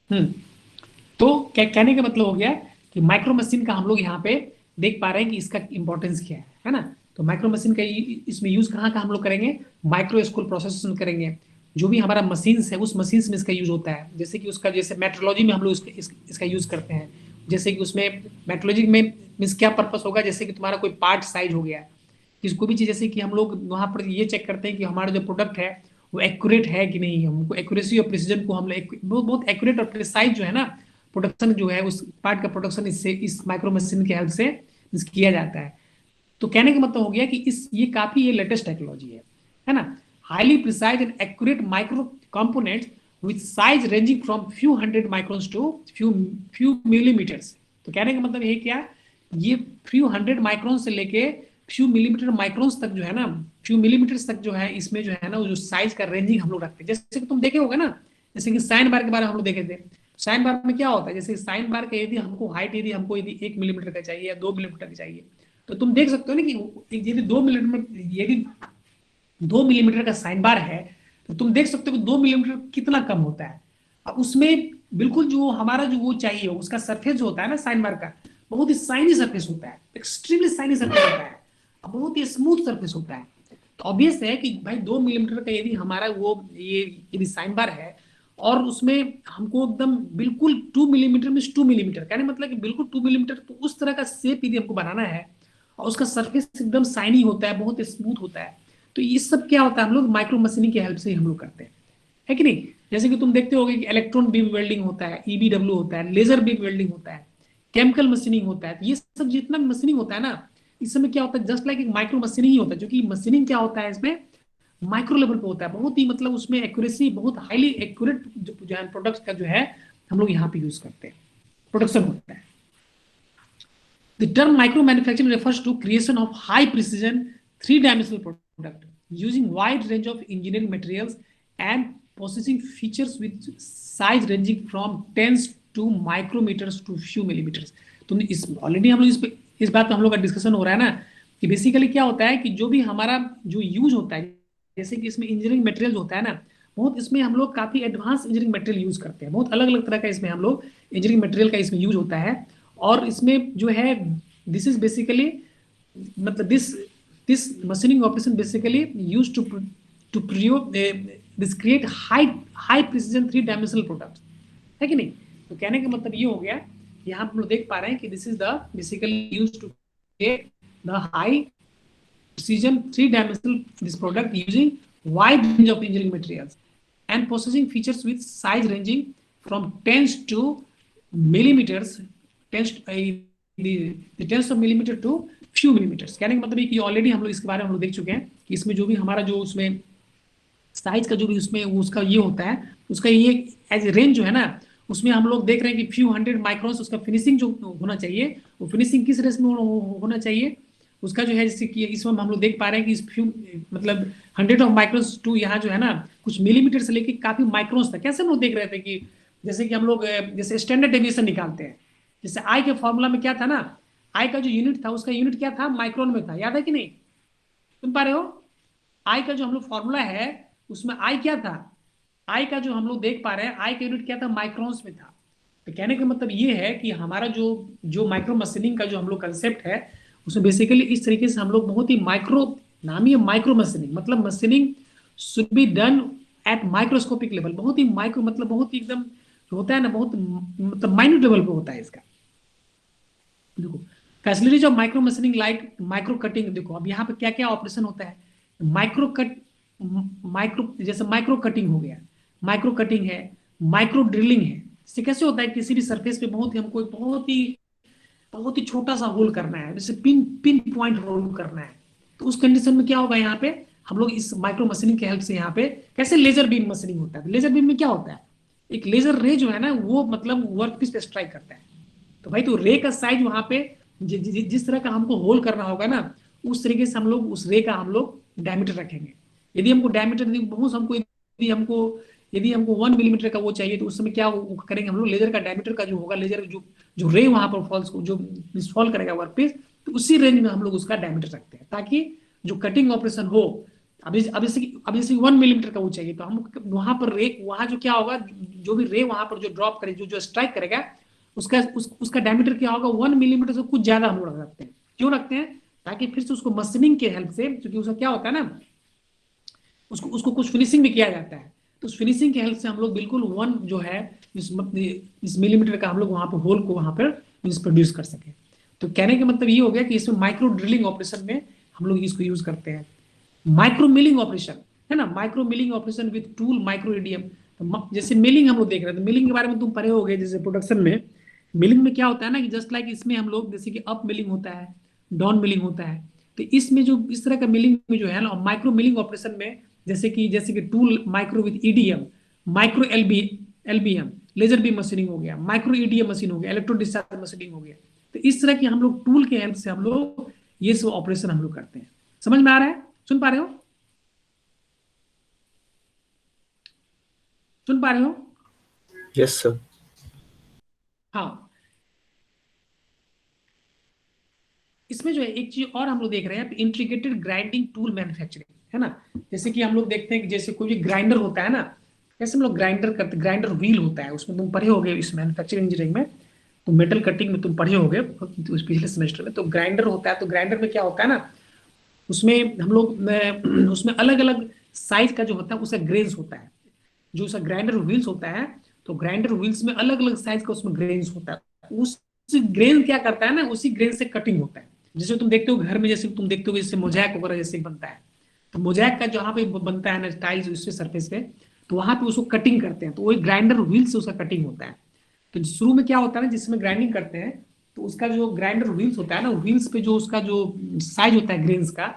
हम्म। तो क्या कहने का मतलब हो गया कि माइक्रो मशीन का हम लोग यहाँ पे देख पा रहे हैं कि इसका इंपॉर्टेंस क्या है ना। तो माइक्रो मशीन का इसमें यूज कहाँ का हम लोग करेंगे, माइक्रो स्कूल प्रोसेसर में करेंगे। जो भी हमारा मशीन्स है उस मशीन्स में इसका यूज होता है, जैसे कि उसका जैसे मेट्रोलॉजी में हम लोग इसका यूज करते हैं। जैसे कि उसमें मेट्रोलॉजी में मीन्स क्या पर्पस होगा, जैसे कि तुम्हारा कोई पार्ट साइज हो गया, किसी भी चीज़, जैसे कि हम लोग वहाँ पर ये चेक करते हैं कि हमारा जो प्रोडक्ट है वो एक्यूरेट है कि नहीं। हमको एक्यूरेसी और प्रिसीजन को हम लोग बहुत बहुत एक्यूरेट और प्रिसाइज जो है ना प्रोडक्शन जो है उस पार्ट का प्रोडक्शन इससे इस माइक्रो मशीन के हेल्प से किया जाता है। तो कहने का मतलब हो गया कि इस ये काफी ये लेटेस्ट टेक्नोलॉजी है ना। Highly precise and accurate micro components with size ranging from few hundred microns to few few millimetres. तो कहने का मतलब ये क्या, ये फ्यू हंड्रेड माइक्रोन से लेके फ्यू मिलीमीटर माइक्रोन्स तक जो है ना, फ्यू मिलीमीटर्स तक जो है इसमें जो है ना वो जो साइज का रेंजिंग हम लोग रखते हैं। जैसे कि तुम देखे होगा ना, जैसे कि साइन बार के बारे में हम लोग देखे थे। साइन बार में क्या होता है, जैसे साइन बार का यदि हमको हाइट यदि हमको यदि 1 मिलीमीटर का चाहिए या 2 मिलीमीटर का चाहिए, तो तुम देख सकते हो ना कि यदि 2 मिलीमीटर, यदि 2 मिलीमीटर का साइन बार है, तो तुम देख सकते हो कि 2 मिलीमीटर कितना कम होता है। अब उसमें बिल्कुल जो हमारा जो वो चाहिए उसका सरफेस जो होता है ना साइन बार का, बहुत ही साइनी सरफेस होता है, एक्सट्रीमली साइनी सरफेस होता है, अब बहुत ही स्मूथ सरफेस होता है। तो ऑब्वियस है कि भाई 2 मिलीमीटर का यदि हमारा वो ये यदि साइन बार है और उसमें हमको एकदम बिल्कुल 2 मिलीमीटर में 2 मिलीमीटर, कहने मतलब कि बिल्कुल 2 मिलीमीटर, तो उस तरह का शेप यदि हमको बनाना है और उसका सरफेस एकदम साइनी होता है, बहुत स्मूथ होता है, तो ये सब क्या होता है हम लोग माइक्रो मशीनिंग की हेल्प से ही हम लोग करते हैं, है कि नहीं। जैसे कि तुम देखते होगे कि इलेक्ट्रॉन बीम वेल्डिंग होता है, ईबीडब्ल्यू होता है, लेजर बीम वेल्डिंग होता है, केमिकल मशीनिंग होता है, तो ये सब जितना भी मशीनिंग होता है ना, इस समय क्या होता है जस्ट लाइक एक माइक्रो मशीनिंग ही होता है, जो कि मशीनिंग क्या होता है इसमें माइक्रो लेवल पे होता है, बहुत ही मतलब उसमें एक्यूरेसी बहुत हाईली एक्यूरेट जो है प्रोडक्ट्स का जो है हम लोग यहाँ पे यूज करते हैं, प्रोडक्शन होता है। The term micromanufacturing refers to creation of high precision three-dimensional product using wide range of engineering materials and processing features with size ranging from tens to micrometers to few millimeters। तो इस already हम लोग इस बात पे हम लोग का डिस्कशन हो रहा है ना कि बेसिकली क्या होता है कि जो भी हमारा जो यूज होता है, जैसे कि इसमें इंजीनियरिंग मटेरियल होता है ना, बहुत इसमें हम लोग काफी एडवांस इंजीनियरिंग मटेरियल यूज करते हैं, बहुत अलग अलग तरह का इसमें हम लोग इंजीनियरिंग मटेरियल का इसमें यूज होता है। और इसमें जो है दिस इज बेसिकली मतलब this machining operation basically use to this create high high precision three dimensional product, है कि नहीं। तो कहने का मतलब ये हो गया, यहाँ हम लोग देख पा रहे हैं कि this is the basically use to create the high precision three-dimensional this product using wide range of engineering materials and processing features with size ranging from tens to millimeters, tens the tens of millimeter to few millimeters। कहने का मतलब है कि already हम लोग इसके बारे में हम लोग देख चुके हैं कि इसमें जो भी हमारा जो उसमें साइज का जो भी उसमें उसका ये होता है, उसका ये एज रेंज जो है ना, उसमें हम लोग देख रहे हैं कि फ्यू हंड्रेड माइक्रोन्स उसका फिनिशिंग जो होना चाहिए, वो फिनिशिंग किस रेस में होना चाहिए उसका जो है, जैसे कि इसमें हम लोग देख पा रहे हैं कि इस फ्यू मतलब 100 ऑफ माइक्रोन्स टू यहाँ जो है ना कुछ मिलीमीटर से लेके काफी माइक्रोन्स तक, कैसे हम लोग देख रहे थे कि जैसे कि हम लोग जैसे स्टैंडर्ड डेविएशन निकालते हैं, जैसे आई के फॉर्मूला में क्या था ना, आई का जो यूनिट था उसका यूनिट क्या था, माइक्रोन में था, याद है कि नहीं, सुन पा रहे हो। आई का जो हम लोग फॉर्मूला है उसमें आई क्या था, आई का जो हम लोग देख पा रहे हैं आई का यूनिट क्या था, माइक्रोन्स में था। तो कहने का मतलब ये है कि हमारा जो जो माइक्रो मशीनिंग का जो हम लोग कंसेप्ट है उसमें बेसिकली इस तरीके से हम लोग बहुत ही माइक्रो, नाम ही है माइक्रो मशीनिंग, मतलब machining should be done at microscopic level, बहुत ही माइक्रो मतलब बहुत ही एकदम जो होता है ना बहुत मतलब माइन्यूट लेवल पे होता है इसका। देखो facilities of micro machining like micro cutting, देखो अब यहाँ पे क्या क्या ऑपरेशन होता है, माइक्रो कट, माइक्रो जैसे माइक्रो कटिंग हो गया, माइक्रो कटिंग है, माइक्रो ड्रिलिंग है। इससे कैसे होता है किसी भी सरफेस पे बहुत ही हमको एक बहुत ही छोटा सा होल करना है, जैसे पिन पिन पॉइंट होल करना है, तो उस कंडीशन में क्या होगा यहाँ पे हम लोग इस माइक्रो मशीनिंग की हेल्प से यहाँ पे कैसे लेजर बीम मशीनिंग होता है। लेजर बीम में क्या होता है, एक लेजर रे जो है ना वो मतलब वर्क पीस पे स्ट्राइक करता है, तो भाई तो रे का साइज वहां पे जिस तरह का हमको होल करना होगा ना उस तरीके से हम लोग उस रे का हम लोग डायमीटर रखेंगे। यदि हमको डायमीटर बहुत हमको यदि हमको 1 मिलीमीटर का वो चाहिए तो उस समय क्या करेंगे हम लोग, लेजर का डायमीटर का जो होगा, लेजर जो जो रे वहां पर फॉल्स जो फॉल करेगा वर्क पे, तो उसी रेंज में हम लोग उसका डायमीटर रखते हैं ताकि जो कटिंग ऑपरेशन हो अब जैसे 1 मिलीमीटर का वो चाहिए, तो हम वहां पर रे, वहां जो क्या होगा, जो भी रे वहां पर जो ड्रॉप करे, जो जो स्ट्राइक करेगा, उसका डायमीटर क्या होगा, 1 मिलीमीटर से कुछ ज्यादा हम लोग रखते हैं। क्यों रखते हैं? ताकि फिर से उसको मशीनिंग के हेल्प से, क्योंकि उसका क्या होता है ना, उसको उसको कुछ फिनिशिंग भी किया जाता है, तो उस फिनिशिंग के हेल्प से हम लोग बिल्कुल वन जो है, इस मिलीमीटर का हम लोग वहां पर होल को वहां पर प्रोड्यूस कर सके। तो कहने का मतलब ये हो गया कि इसमें माइक्रो ड्रिलिंग ऑपरेशन में हम लोग इसको यूज करते हैं। माइक्रो मिलिंग ऑपरेशन, है ना, micro milling operation with tool micro EDM. तो जैसे मिलिंग हम लोग देख रहे हैं, तो मिलिंग के बारे में तुम पढ़े होगे, जैसे प्रोडक्शन में मिलिंग में क्या होता है ना, कि जस्ट लाइक इसमें हम लोग जैसे कि अप मिलिंग होता है, डाउन मिलिंग होता है, तो इसमें जो इस तरह का मिलिंग में जो है ना, माइक्रो मिलिंग ऑपरेशन में जैसे कि tool micro with EDM, micro LBM, laser beam machining हो गया, माइक्रो ईडीएम मशीन हो गया, इलेक्ट्रो डिस्चार्ज मशीनिंग हो गया। तो इस तरह की हम लोग टूल के हेल्प से हम लोग ये सब ऑपरेशन हम लोग करते हैं। समझ में आ रहा है? सुन पा रहे हो? सुन पा रहे हो? Yes sir. हाँ। इसमें जो है एक चीज और हम लोग देख रहे हैं, इंटीग्रेटेड ग्राइंडिंग टूल मैन्युफैक्चरिंग, है ना। जैसे कि हम लोग देखते हैं कि जैसे कोई भी ग्राइंडर होता है ना, कैसे हम लोग ग्राइंडर करते, ग्राइंडर व्हील होता है, उसमें तुम पढ़े होगे इस मैन्युफैक्चरिंग इंजीनियरिंग में, तो मेटल कटिंग में तुम पढ़े होगे तो उस पिछले सेमेस्टर में। तो ग्राइंडर होता है, तो ग्राइंडर में क्या होता है ना, उसमें हम लोग उसमें अलग अलग साइज का जो होता है उसका ग्रेन्स होता है। जो उसका ग्राइंडर व्हील्स होता है, तो ग्राइंडर व्हील्स में अलग अलग साइज का उसमें ग्रेन्स होता है। उस ग्रेन क्या करता है ना, उसी ग्रेन से कटिंग होता है। जैसे तुम देखते हो घर में, जैसे तुम देखते हो जैसे मोजैक वगैरह जैसे बनता है, तो मोजैक का जहाँ पे बनता है ना टाइल्स उससे सरफेस पे, तो वहां पे उसको कटिंग करते हैं, तो वही ग्राइंडर व्हील से उसका कटिंग होता है। तो शुरू में क्या होता है ना, जिसमें ग्राइंडिंग करते हैं, तो उसका जो ग्राइंडर व्हील्स होता है ना, व्हील्स पे जो उसका जो साइज होता है ग्रेन्स का,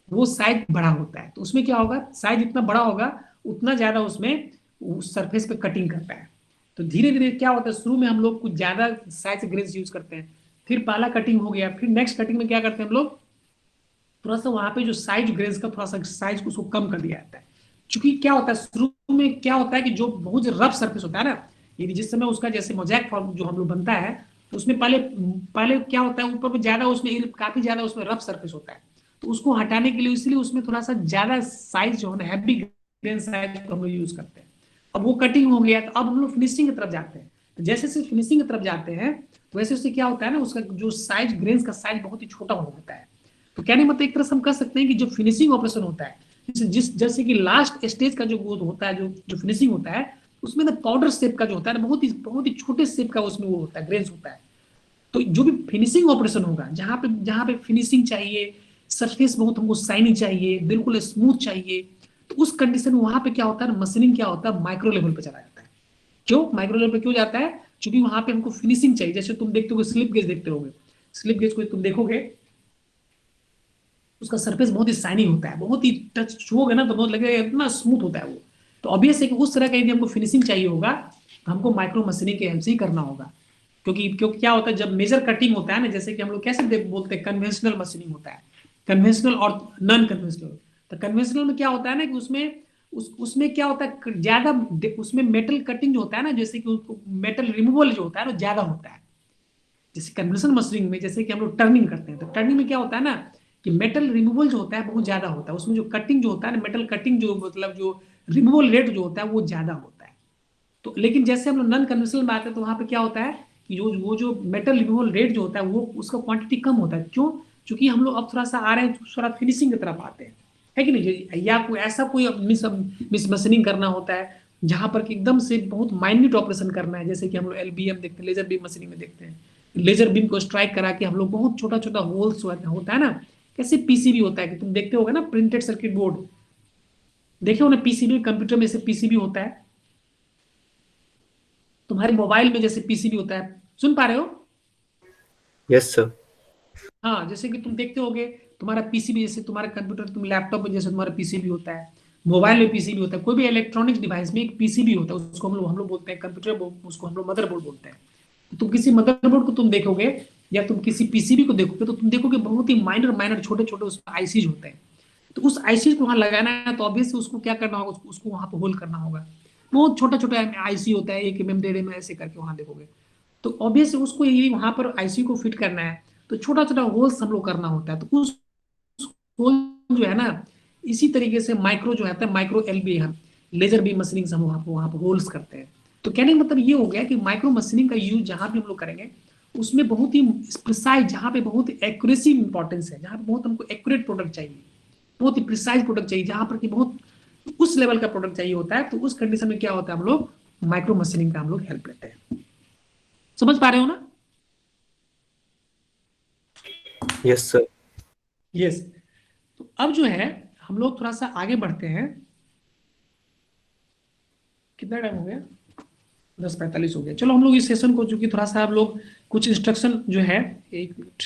वो साइज बड़ा होता है। तो उसमें क्या होगा, साइज जितना बड़ा होगा उतना ज्यादा उसमें उस सरफेस पे कटिंग करता है। तो धीरे धीरे क्या होता है, शुरू में हम लोग कुछ ज्यादा साइज ग्रेन्स यूज करते हैं, फिर पहला कटिंग हो गया, फिर नेक्स्ट कटिंग में क्या करते हैं हम लोग, थोड़ा सा वहां पे जो साइज ग्रेन्स का थोड़ा सा साइज उसको कम कर दिया जाता है। क्योंकि क्या होता है, शुरू में क्या होता है कि जो बहुत रफ सरफेस होता है ना, यदि जिस समय उसका जैसे मोजैक फॉर्म जो हम लोग बनता है, तो उसमें पहले पहले क्या होता है, ऊपर में ज्यादा उसमें काफी ज्यादा उसमें रफ सरफेस होता है, तो उसको हटाने के लिए इसलिए उसमें थोड़ा सा ज्यादा साइज जो है ना, हैवी ग्रेन साइज को हम लोग यूज करते हैं। अब वो कटिंग हो गया, तो अब हम लोग फिनिशिंग की तरफ जाते हैं। तो जैसे जैसे फिनिशिंग की तरफ जाते हैं, तो वैसे उससे क्या होता है ना, उसका जो साइज ग्रेन्स का साइज बहुत ही छोटा होता है। तो कहने मतलब एक तरह से हम कह सकते हैं कि जो फिनिशिंग ऑपरेशन होता है, जैसे कि लास्ट स्टेज का जो वो होता है, जो जो फिनिशिंग होता है, उसमें ना पाउडर शेप का जो होता है ना, बहुत ही छोटे शेप का उसमें वो होता है, ग्रेन्स होता है। तो जो भी फिनिशिंग ऑपरेशन होगा, जहाँ पे फिनिशिंग चाहिए, सरफेस बहुत हमको शाइनी चाहिए, बिल्कुल स्मूथ चाहिए, तो उस कंडीशन में वहां पे क्या होता है, मशीनिंग क्या होता है, माइक्रो लेवल पे चला जाता है। क्यों माइक्रो लेवल पे क्यों जाता है? क्योंकि वहां पे हमको फिनिशिंग चाहिए। जैसे तुम देखते हो स्लिप गेज देखते होगे, स्लिप गेज को तुम देखोगे, उसका सरफेस बहुत ही शाइनिंग होता है, बहुत ही टच छुओगे ना तो बहुत लगेगा इतना स्मूथ होता है वो। तो ऑब्वियस है कि उस तरह का यदि हमको फिनिशिंग चाहिए होगा, तो हमको माइक्रो मशीनिंग के हेल्प से ही करना होगा। क्योंकि क्या होता है, जब मेजर कटिंग होता है ना, जैसे कि हम लोग कैसे बोलते हैं, कन्वेंशनल मशीनिंग होता है, कन्वेंशनल और नॉन कन्वेंशनल। तो कन्वेंशनल में क्या होता है ना, कि उसमें क्या होता है, ज्यादा उसमें मेटल कटिंग जो होता है ना, जैसे कि मेटल रिमूवल जो होता है ना, ज्यादा होता है। जैसे कन्वेंशनल मशीनिंग में जैसे कि हम लोग टर्निंग करते हैं, तो टर्निंग में क्या होता है ना, कि मेटल रिमूवल जो होता है बहुत ज्यादा होता है, उसमें जो कटिंग जो होता है ना, मेटल कटिंग जो मतलब जो रिमूवल रेट जो होता है वो ज्यादा होता है। तो लेकिन जैसे हम लोग नॉन कन्वेंशनल में आते हैं, तो वहां पे क्या होता है कि जो मेटल रिमूवल रेट जो होता है वो उसका क्वांटिटी कम होता है। क्यों? क्योंकि हम लोग अब थोड़ा सा आ रहे हैं, थोड़ा फिनिशिंग की तरफ आते हैं, है कि नहीं, या कोई ऐसा कोई मिस मशीनिंग करना होता है, जहां पर कि एकदम से बहुत माइन्यूट ऑपरेशन करना है, जैसे कि हम लोग एलबीएम देखते हैं, लेजर बीम मशीनिंग में देखते हैं, लेजर बीम को स्ट्राइक करा के हम लोग बहुत छोटा छोटा होल्स होता है ना, कैसे पीसीबी होता है, कि तुम देखते होगे ना प्रिंटेड सर्किट बोर्ड, देखे हो ना पीसीबी, कंप्यूटर में से पीसीबी होता है, तुम्हारे मोबाइल में जैसे पीसीबी होता है। सुन पा रहे हो? Yes sir. हाँ, जैसे कि तुम देखते होगे, तुम्हारा पीसीबी, जैसे तुम्हारा कंप्यूटर, तुम लैपटॉप में जैसे तुम्हारा पीसीबी होता है, मोबाइल में पीसीबी होता है, कोई भी इलेक्ट्रॉनिक्स डिवाइस में एक पीसीबी होता है, उसको हम लोग बोलते हैं कंप्यूटर, उसको हम लोग मदरबोर्ड बोलते हैं। तो तुम किसी मदरबोर्ड को तुम देखोगे, या तुम किसी पीसीबी को देखोगे, तो तुम देखोगे बहुत ही माइनर माइनर छोटे छोटे उसमें आईसीज होते हैं। तो उस आईसी को वहां लगाना है, तो ऑब्वियसली उसको क्या करना होगा, उसको वहां पर होल्ड करना होगा। बहुत छोटा छोटा आईसी होता है, 1 mm 1.5 mm ऐसे करके वहां देखोगे। तो ऑब्वियसली उसको यदि वहां पर आईसी को फिट करना है, तो छोटा छोटा होल्स हम लोग करना होता है। तो उस होल जो है ना, इसी तरीके से माइक्रो जो है माइक्रो एल बी हम लेजर बीम मशीनिंग से हम वहाँ पर होल्स करते हैं। तो कहने का मतलब ये हो गया कि माइक्रो मशीनिंग का यूज जहां भी हम लोग करेंगे उसमें बहुत ही प्रिसाइज, जहां पे बहुत एक्यूरेसी इंपॉर्टेंस है, जहां पे बहुत हमको एक्यूरेट प्रोडक्ट चाहिए, बहुत ही प्रिसाइज प्रोडक्ट चाहिए, जहां पर कि बहुत उस लेवल का प्रोडक्ट चाहिए होता है, तो उस कंडीशन में क्या होता है हम लोग माइक्रो मशीनिंग का हम लोग हेल्प लेते हैं। समझ पा रहे हो ना? Yes sir. यस। तो अब जो है हम लोग थोड़ा सा आगे बढ़ते हैं। कितना टाइम हो गया? 10:45 हो गया। चलो हम लोग इस सेशन को, चूंकि थोड़ा सा आप लोग कुछ इंस्ट्रक्शन जो है, 1 मिनट,